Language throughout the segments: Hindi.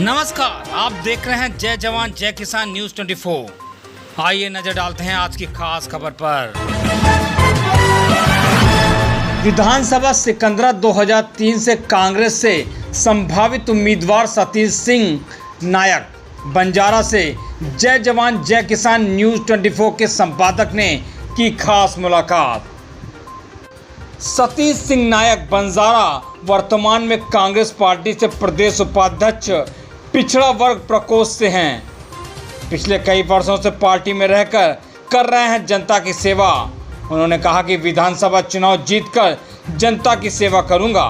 नमस्कार, आप देख रहे हैं जय जवान जय किसान न्यूज 24। आइए नजर डालते हैं आज की खास खबर पर। विधानसभा सिकंदरा 2003 से कांग्रेस से संभावित उम्मीदवार सतीश सिंह नायक बंजारा से जय जवान जय किसान न्यूज 24 के संपादक ने की खास मुलाकात। सतीश सिंह नायक बंजारा वर्तमान में कांग्रेस पार्टी से प्रदेश उपाध्यक्ष पिछड़ा वर्ग प्रकोष्ठ से हैं। पिछले कई वर्षों से पार्टी में रहकर कर रहे हैं जनता की सेवा। उन्होंने कहा कि विधानसभा चुनाव जीतकर जनता की सेवा करूंगा।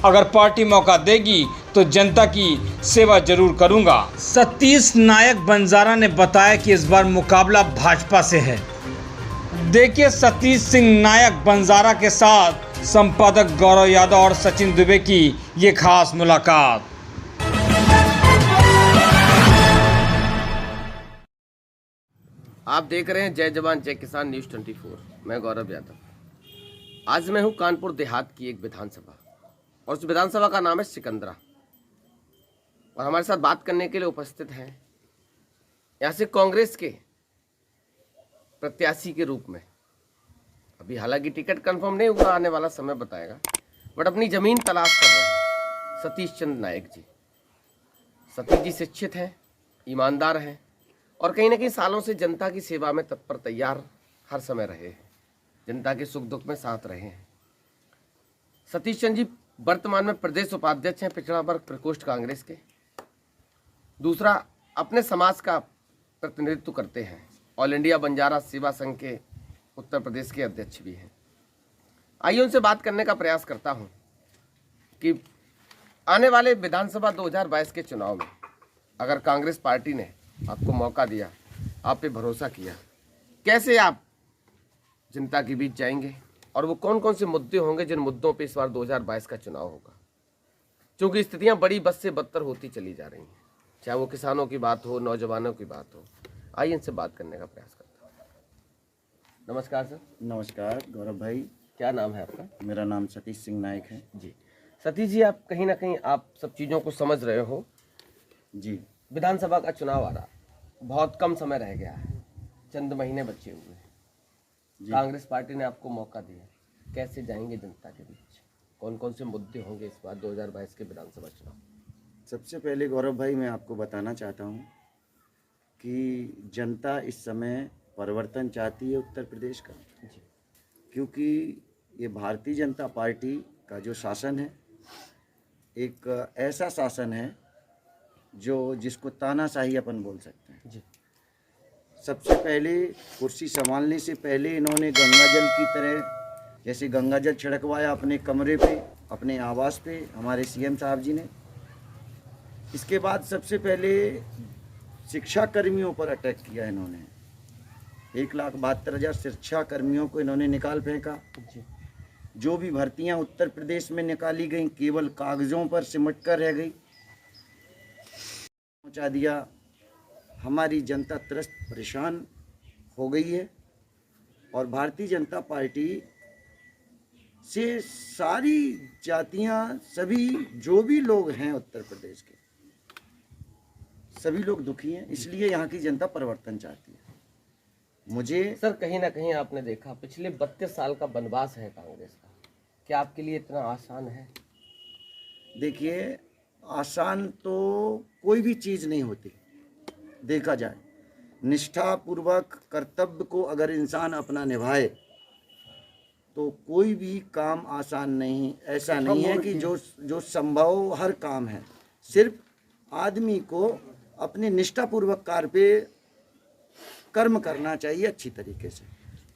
अगर पार्टी मौका देगी तो जनता की सेवा जरूर करूंगा। सतीश नायक बंजारा ने बताया कि इस बार मुकाबला भाजपा से है। देखिए सतीश सिंह नायक बंजारा के साथ संपादक गौरव यादव और सचिन दुबे की ये खास मुलाकात। आप देख रहे हैं जय जवान जय किसान न्यूज 24। मैं गौरव यादव। आज मैं हूं कानपुर देहात की एक विधानसभा और उस विधानसभा का नाम है सिकंदरा। और हमारे साथ बात करने के लिए उपस्थित हैं यहाँ से कांग्रेस के प्रत्याशी के रूप में, अभी हालांकि टिकट कंफर्म नहीं हुआ, आने वाला समय बताएगा, बट अपनी जमीन तलाश कर रहे हैं सतीश चंद्र नायक जी। सतीश जी शिक्षित हैं, ईमानदार हैं और कहीं ना कहीं सालों से जनता की सेवा में तत्पर तैयार हर समय रहे हैं, जनता के सुख दुख में साथ रहे हैं। सतीश चंद्र जी वर्तमान में प्रदेश उपाध्यक्ष हैं पिछड़ा वर्ग प्रकोष्ठ कांग्रेस के। दूसरा, अपने समाज का प्रतिनिधित्व करते हैं, ऑल इंडिया बंजारा सेवा संघ के उत्तर प्रदेश के अध्यक्ष भी हैं। आइए उनसे बात करने का प्रयास करता हूं कि आने वाले विधानसभा 2022 के चुनाव में अगर कांग्रेस पार्टी ने आपको मौका दिया, आप पे भरोसा किया, कैसे आप जनता के बीच जाएंगे और वो कौन कौन से मुद्दे होंगे जिन मुद्दों पे इस बार 2022 का चुनाव होगा। क्योंकि स्थितियां बड़ी बद से बदतर होती चली जा रही हैं, चाहे वो किसानों की बात हो, नौजवानों की बात हो। आइए इनसे बात करने का प्रयास करता हूँ। नमस्कार सर। नमस्कार गौरव भाई। क्या नाम है आपका? मेरा नाम सतीश सिंह नायक है जी। सतीश जी, आप कहीं ना कहीं आप सब चीज़ों को समझ रहे हो जी। विधानसभा का चुनाव आ रहा, बहुत कम समय रह गया है, चंद महीने बचे हुए हैं। कांग्रेस पार्टी ने आपको मौका दिया, कैसे जाएंगे जनता के बीच? कौन कौन से मुद्दे होंगे इस बार 2022 के विधानसभा चुनाव? सबसे पहले गौरव भाई मैं आपको बताना चाहता हूँ कि जनता इस समय परिवर्तन चाहती है उत्तर प्रदेश का जी। क्योंकि ये भारतीय जनता पार्टी का जो शासन है एक ऐसा शासन है जिसको तानाशाही अपन बोल सकते हैं जी। सबसे पहले कुर्सी संभालने से पहले इन्होंने गंगा जल की तरह, जैसे गंगा जल छिड़कवाया अपने कमरे पे, अपने आवास पे हमारे सीएम साहब जी ने। इसके बाद सबसे पहले शिक्षा कर्मियों पर अटैक किया इन्होंने। 1,72,000 शिक्षा कर्मियों को इन्होंने निकाल फेंका। जो भी भर्तियां उत्तर प्रदेश में निकाली गई केवल कागज़ों पर सिमट कर रह गई, पहुंचा दिया। हमारी जनता त्रस्त परेशान हो गई है और भारतीय जनता पार्टी से सारी जातियां, सभी जो भी लोग हैं उत्तर प्रदेश के, सभी लोग दुखी हैं। इसलिए यहाँ की जनता परिवर्तन चाहती है। मुझे सर, कहीं ना कहीं आपने देखा पिछले 32 साल का वनवास है कांग्रेस का, क्या आपके लिए इतना आसान है? देखिए, आसान तो कोई भी चीज़ नहीं होती। देखा जाए, निष्ठापूर्वक कर्तव्य को अगर इंसान अपना निभाए तो कोई भी काम आसान नहीं। ऐसा नहीं है कि जो संभव हर काम है। सिर्फ आदमी को अपने निष्ठापूर्वक कार्य पे कर्म करना चाहिए अच्छी तरीके से,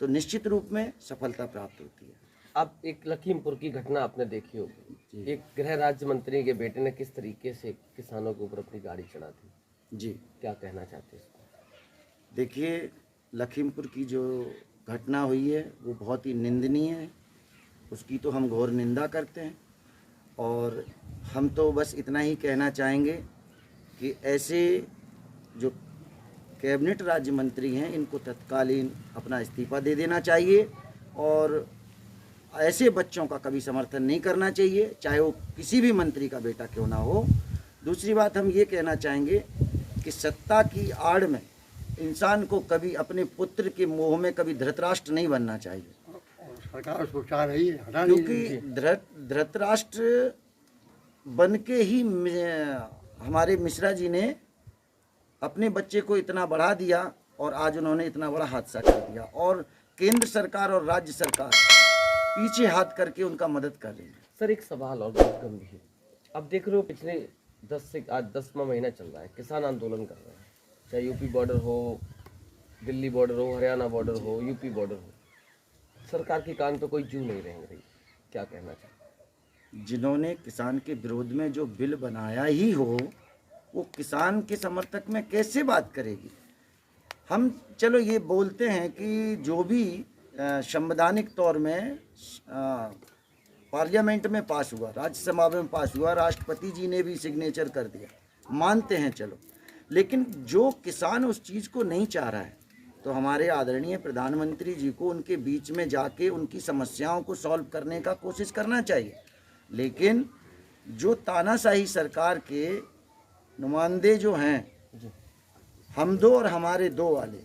तो निश्चित रूप में सफलता प्राप्त होती है। अब एक लखीमपुर की घटना आपने देखी होगी, एक गृह राज्य मंत्री के बेटे ने किस तरीके से किसानों के ऊपर अपनी गाड़ी चढ़ा दी जी। क्या कहना चाहते हैं? देखिए, लखीमपुर की जो घटना हुई है वो बहुत ही निंदनीय है। उसकी तो हम घोर निंदा करते हैं और हम तो बस इतना ही कहना चाहेंगे कि ऐसे जो कैबिनेट राज्य मंत्री हैं इनको तत्कालीन अपना इस्तीफा दे देना चाहिए और ऐसे बच्चों का कभी समर्थन नहीं करना चाहिए, चाहे वो किसी भी मंत्री का बेटा क्यों ना हो, दूसरी बात हम ये कहना चाहेंगे कि सत्ता की आड़ में इंसान को कभी अपने पुत्र के मोह में कभी धृतराष्ट्र नहीं बनना चाहिए, और सरकार उसको चाह रही है हटा नहीं रही है। क्योंकि धृतराष्ट्र बन के ही हमारे मिश्रा जी ने अपने बच्चे को इतना बढ़ा दिया और आज उन्होंने इतना बड़ा हादसा कर दिया, और केंद्र सरकार और राज्य सरकार पीछे हाथ करके उनका मदद कर रही है। सर एक सवाल और बहुत गंभीर, अब देख रहे हो पिछले 10वां महीना चल रहा है, किसान आंदोलन कर रहे हैं, चाहे यूपी बॉर्डर हो, दिल्ली बॉर्डर हो, हरियाणा बॉर्डर हो, यूपी बॉर्डर हो, सरकार की कान पे कोई जू नहीं रेंग रही, क्या कहना चाहिए? जिन्होंने किसान के विरोध में जो बिल बनाया ही हो वो किसान के समर्थक में कैसे बात करेगी? हम चलो ये बोलते हैं कि जो भी संवैधानिक तौर में पार्लियामेंट में पास हुआ, राज्यसभा में पास हुआ, राष्ट्रपति जी ने भी सिग्नेचर कर दिया, मानते हैं चलो, लेकिन जो किसान उस चीज़ को नहीं चाह रहा है तो हमारे आदरणीय प्रधानमंत्री जी को उनके बीच में जाके उनकी समस्याओं को सॉल्व करने का कोशिश करना चाहिए। लेकिन जो तानाशाही सरकार के नुमाइंदे जो हैं, हम दो और हमारे दो वाले,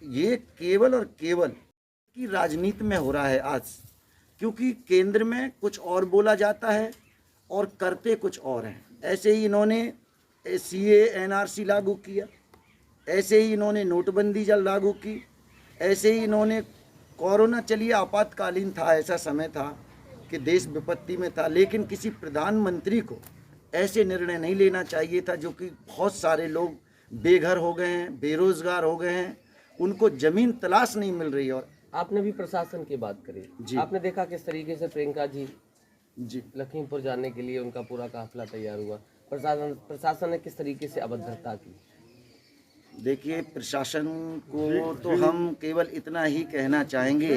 ये केवल और केवल की राजनीति में हो रहा है आज, क्योंकि केंद्र में कुछ और बोला जाता है और करते कुछ और हैं। ऐसे ही इन्होंने CA NRC लागू किया, ऐसे ही इन्होंने नोटबंदी जल लागू की, ऐसे ही इन्होंने कोरोना, चलिए आपातकालीन था, ऐसा समय था कि देश विपत्ति में था, लेकिन किसी प्रधानमंत्री को ऐसे निर्णय नहीं लेना चाहिए था, जो कि बहुत सारे लोग बेघर हो गए हैं, बेरोजगार हो गए हैं, उनको जमीन तलाश नहीं मिल रही। और आपने भी प्रशासन की बात करी, आपने देखा किस तरीके से प्रियंका जी लखीमपुर जाने के लिए उनका पूरा काफिला तैयार हुआ, प्रशासन ने किस तरीके से अभद्रता की? देखिए, प्रशासन को तो हम केवल इतना ही कहना चाहेंगे,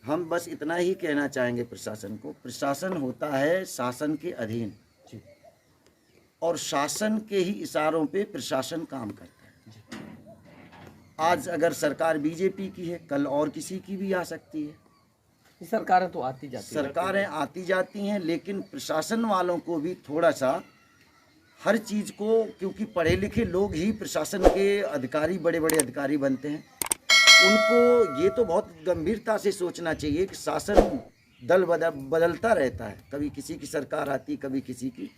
हम बस इतना ही कहना चाहेंगे प्रशासन को, प्रशासन होता है शासन के अधीन और शासन के ही इशारों पे प्रशासन काम करता है। आज अगर सरकार बीजेपी की है, कल और किसी की भी आ सकती है। सरकारें तो आती जाती हैं, सरकारें आती जाती हैं, लेकिन प्रशासन वालों को भी थोड़ा सा हर चीज़ को, क्योंकि पढ़े लिखे लोग ही प्रशासन के अधिकारी, बड़े बड़े अधिकारी बनते हैं, उनको ये तो बहुत गंभीरता से सोचना चाहिए कि शासन दल बदलता रहता है, कभी किसी की सरकार आती, कभी किसी की,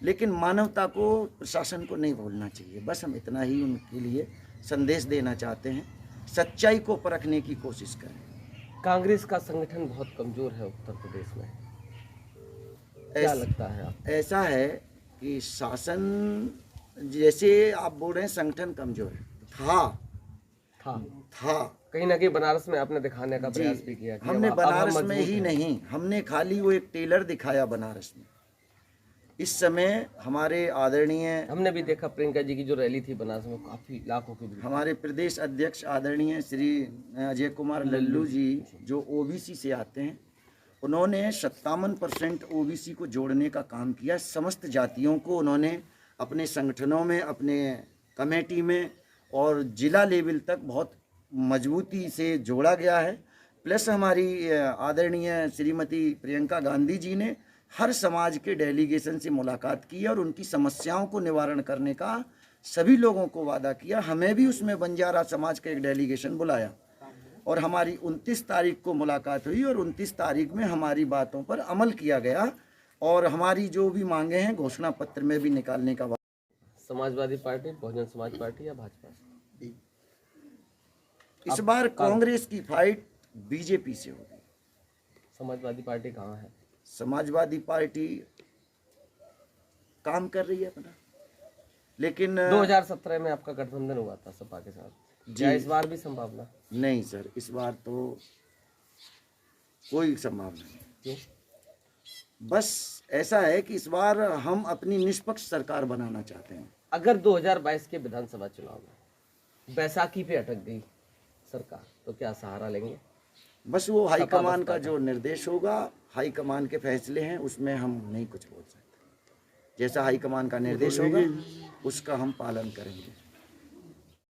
लेकिन मानवता को, प्रशासन को नहीं भूलना चाहिए। बस हम इतना ही उनके लिए संदेश देना चाहते हैं, सच्चाई को परखने की कोशिश करें। कांग्रेस का संगठन बहुत कमजोर है उत्तर प्रदेश में, क्या लगता है आप? ऐसा है कि शासन, जैसे आप बोल रहे हैं संगठन कमजोर है, था कहीं ना कहीं बनारस में आपने दिखाने का प्रयास भी किया कि हमने अब बनारस हम में ही नहीं, हमने खाली वो एक टेलर दिखाया बनारस में। इस समय हमारे आदरणीय, हमने भी देखा प्रियंका जी की जो रैली थी बनारस में, काफी लाखों की भीड़। हमारे प्रदेश अध्यक्ष आदरणीय श्री अजय कुमार लल्लू जी, जो OBC से आते हैं, उन्होंने 57% OBC को जोड़ने का काम किया। समस्त जातियों को उन्होंने अपने संगठनों में, अपने कमेटी में और जिला लेवल तक बहुत मजबूती से जोड़ा गया है। प्लस हमारी आदरणीय श्रीमती प्रियंका गांधी जी ने हर समाज के डेलीगेशन से मुलाकात की और उनकी समस्याओं को निवारण करने का सभी लोगों को वादा किया। हमें भी उसमें बंजारा समाज का एक डेलीगेशन बुलाया और हमारी 29 तारीख को मुलाकात हुई और 29 तारीख में हमारी बातों पर अमल किया गया और हमारी जो भी मांगे हैं घोषणा पत्र में भी निकालने का। समाजवादी पार्टी, बहुजन समाज पार्टी या भाजपा? इस बार कांग्रेस की फाइट बीजेपी से होगी। समाजवादी पार्टी कहाँ है? समाजवादी पार्टी काम कर रही है अपना, लेकिन 2017 में आपका गठबंधन हुआ था सपा के साथ, क्या इस बार भी संभावना? नहीं सर, इस बार तो कोई संभावना नहीं। क्यों? बस ऐसा है कि इस बार हम अपनी निष्पक्ष सरकार बनाना चाहते हैं। अगर 2022 के विधानसभा चुनाव में बैसाखी पे अटक गई सरकार तो क्या सहारा लेंगे? बस वो हाईकमान का जो निर्देश होगा, हाईकमान के फैसले हैं, उसमें हम नहीं कुछ बोल सकते। जैसा हाईकमान का निर्देश होगा उसका हम पालन करेंगे।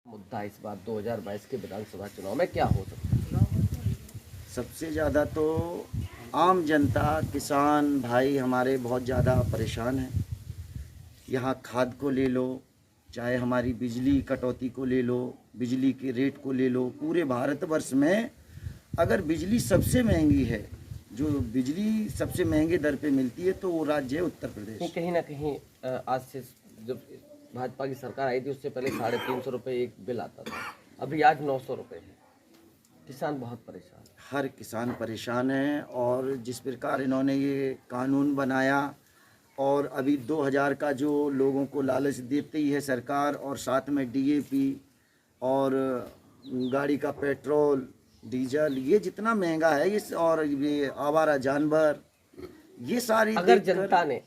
मुद्दा इस बार 2022 के विधानसभा चुनाव में क्या हो सकता है? सबसे ज़्यादा तो आम जनता, किसान भाई हमारे बहुत ज़्यादा परेशान हैं। यहाँ खाद को ले लो, चाहे हमारी बिजली कटौती को ले लो, बिजली के रेट को ले लो, पूरे भारतवर्ष में अगर बिजली सबसे महंगी है, जो बिजली सबसे महंगे दर पे मिलती है, तो वो राज्य है उत्तर प्रदेश। कहीं ना कहीं आज से जब भाजपा की सरकार आई थी उससे पहले 350 रुपये एक बिल आता था, अभी आज 900 रुपये है। किसान बहुत परेशान, हर किसान परेशान है। और जिस प्रकार इन्होंने ये कानून बनाया और अभी 2000 का जो लोगों को लालच देती ही है सरकार, और साथ में DAP और गाड़ी का पेट्रोल डीजल, ये जितना महंगा है ये, और ये आवारा जानवर, ये सारी अगर जनता ने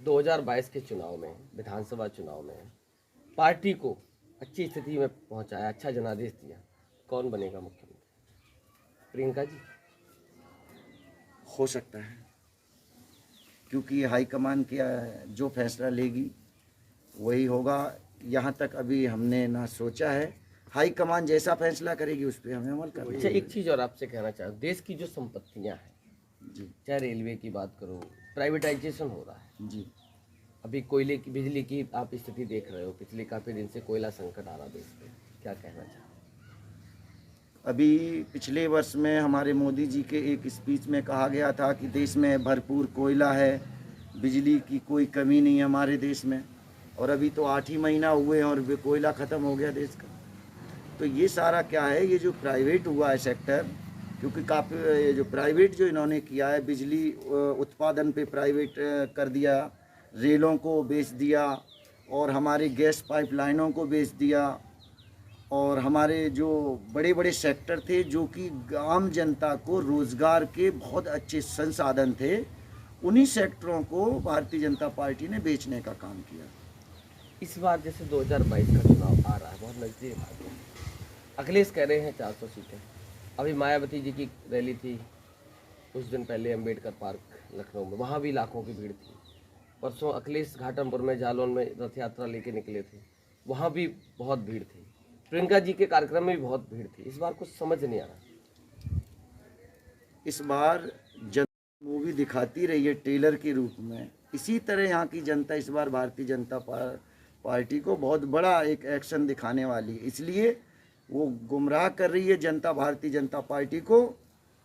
2022 के चुनाव में, विधानसभा चुनाव में पार्टी को अच्छी स्थिति में पहुंचाया, अच्छा जनादेश दिया, कौन बनेगा मुख्यमंत्री? प्रियंका जी? हो सकता है, क्योंकि हाईकमान क्या जो फैसला लेगी वही होगा। यहाँ तक अभी हमने ना सोचा है, हाईकमान जैसा फैसला करेगी उस पर हमें अमल करना है। अच्छा, एक चीज़ और आपसे कहना चाहूँ, देश की जो संपत्तियाँ हैं जी चाहे रेलवे की बात करो, प्राइवेटाइजेशन हो रहा है। जी। अभी कोयले की, बिजली की आप स्थिति देख रहे हो, पिछले काफ़ी दिन से कोयला संकट आ रहा देश पे, क्या कहना चाहते? अभी पिछले वर्ष में हमारे मोदी जी के एक स्पीच में कहा गया था कि देश में भरपूर कोयला है, बिजली की कोई कमी नहीं है हमारे देश में, और अभी तो 8 ही महीना हुए हैं और कोयला ख़त्म हो गया देश का। तो ये सारा क्या है, ये जो प्राइवेट हुआ है सेक्टर, क्योंकि काफ़ी ये जो प्राइवेट जो इन्होंने किया है, बिजली उत्पादन पे प्राइवेट कर दिया, रेलों को बेच दिया, और हमारे गैस पाइपलाइनों को बेच दिया, और हमारे जो बड़े बड़े सेक्टर थे जो कि आम जनता को रोज़गार के बहुत अच्छे संसाधन थे, उन्हीं सेक्टरों को भारतीय जनता पार्टी ने बेचने का काम किया। इस बार जैसे 2022 का चुनाव आ रहा है, बहुत नज़दीक आ गया, अखिलेश कह रहे हैं 400 सीटें। अभी मायावती जी की रैली थी कुछ दिन पहले अम्बेडकर पार्क लखनऊ में, वहाँ भी लाखों की भीड़ थी। परसों अखिलेश घाटमपुर में, जालौन में रथ यात्रा लेके निकले थे, वहाँ भी बहुत भीड़ थी। प्रियंका जी के कार्यक्रम में भी बहुत भीड़ थी। इस बार कुछ समझ नहीं आ रहा। इस बार जनता मूवी दिखाती रही है टेलर के रूप में, इसी तरह यहाँ की जनता इस बार भारतीय जनता पार्टी को बहुत बड़ा एक एक्शन दिखाने वाली है। इसलिए वो गुमराह कर रही है जनता भारतीय जनता पार्टी को,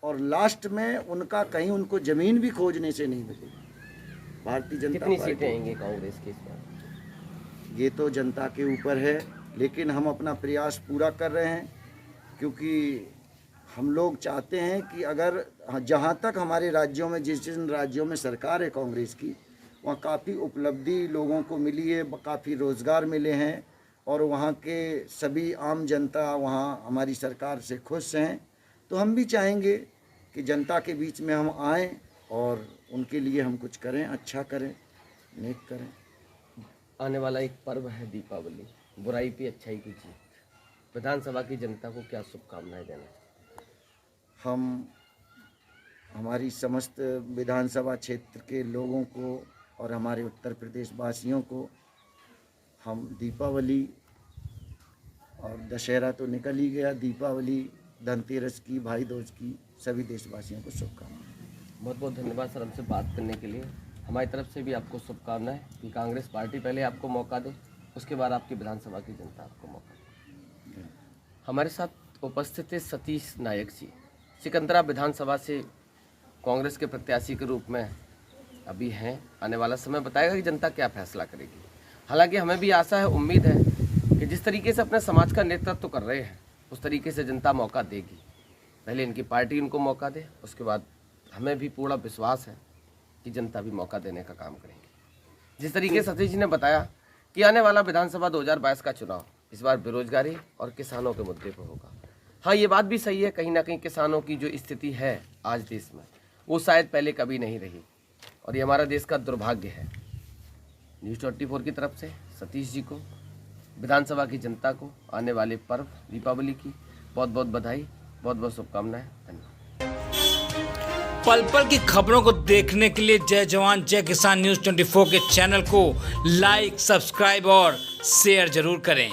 और लास्ट में उनका कहीं उनको ज़मीन भी खोजने से नहीं मिलेगी। भारतीय जनता कितनी पार्टी, सीटें आएंगी कांग्रेस की इस बार? ये तो जनता के ऊपर है, लेकिन हम अपना प्रयास पूरा कर रहे हैं, क्योंकि हम लोग चाहते हैं कि अगर जहाँ तक हमारे राज्यों में, जिस जिन राज्यों में सरकार है कांग्रेस की, वहाँ काफ़ी उपलब्धि लोगों को मिली है, काफ़ी रोज़गार मिले हैं, और वहाँ के सभी आम जनता वहाँ हमारी सरकार से खुश हैं। तो हम भी चाहेंगे कि जनता के बीच में हम आएँ और उनके लिए हम कुछ करें, अच्छा करें, नेक करें। आने वाला एक पर्व है दीपावली, बुराई पे अच्छाई की जीत। विधानसभा की जनता को क्या शुभकामनाएं देना चाहते? हम हमारी समस्त विधानसभा क्षेत्र के लोगों को और हमारे उत्तर प्रदेश वासियों को हम दीपावली और दशहरा तो निकल ही गया, दीपावली, धनतेरस की, भाई दूज की सभी देशवासियों को शुभकामनाएं। बहुत बहुत धन्यवाद सर हमसे बात करने के लिए। हमारी तरफ से भी आपको शुभकामनाएं कि कांग्रेस पार्टी पहले आपको मौका दे, उसके बाद आपकी विधानसभा की जनता आपको मौका दे। हमारे साथ उपस्थित थे सतीश नायक जी, सिकंदरा विधानसभा से कांग्रेस के प्रत्याशी के रूप में अभी हैं। आने वाला समय बताएगा कि जनता क्या फैसला करेगी। हालांकि हमें भी आशा है, उम्मीद है कि जिस तरीके से अपने समाज का नेतृत्व कर रहे हैं उस तरीके से जनता मौका देगी। पहले इनकी पार्टी इनको मौका दे, उसके बाद हमें भी पूरा विश्वास है कि जनता भी मौका देने का काम करेंगे। जिस तरीके से सतीश जी ने बताया कि आने वाला विधानसभा 2022 का चुनाव इस बार बेरोजगारी और किसानों के मुद्दे पर होगा। हाँ, ये बात भी सही है, कहीं ना कहीं किसानों की जो स्थिति है आज देश में, वो शायद पहले कभी नहीं रही, और ये हमारा देश का दुर्भाग्य है। न्यूज़ 24 की तरफ से सतीश जी को, विधानसभा की जनता को आने वाले पर्व दीपावली की बहुत बहुत बधाई, बहुत बहुत शुभकामनाएं। धन्यवाद। पल पल की खबरों को देखने के लिए जय जवान जय किसान न्यूज़ 24 के चैनल को लाइक, सब्सक्राइब और शेयर जरूर करें।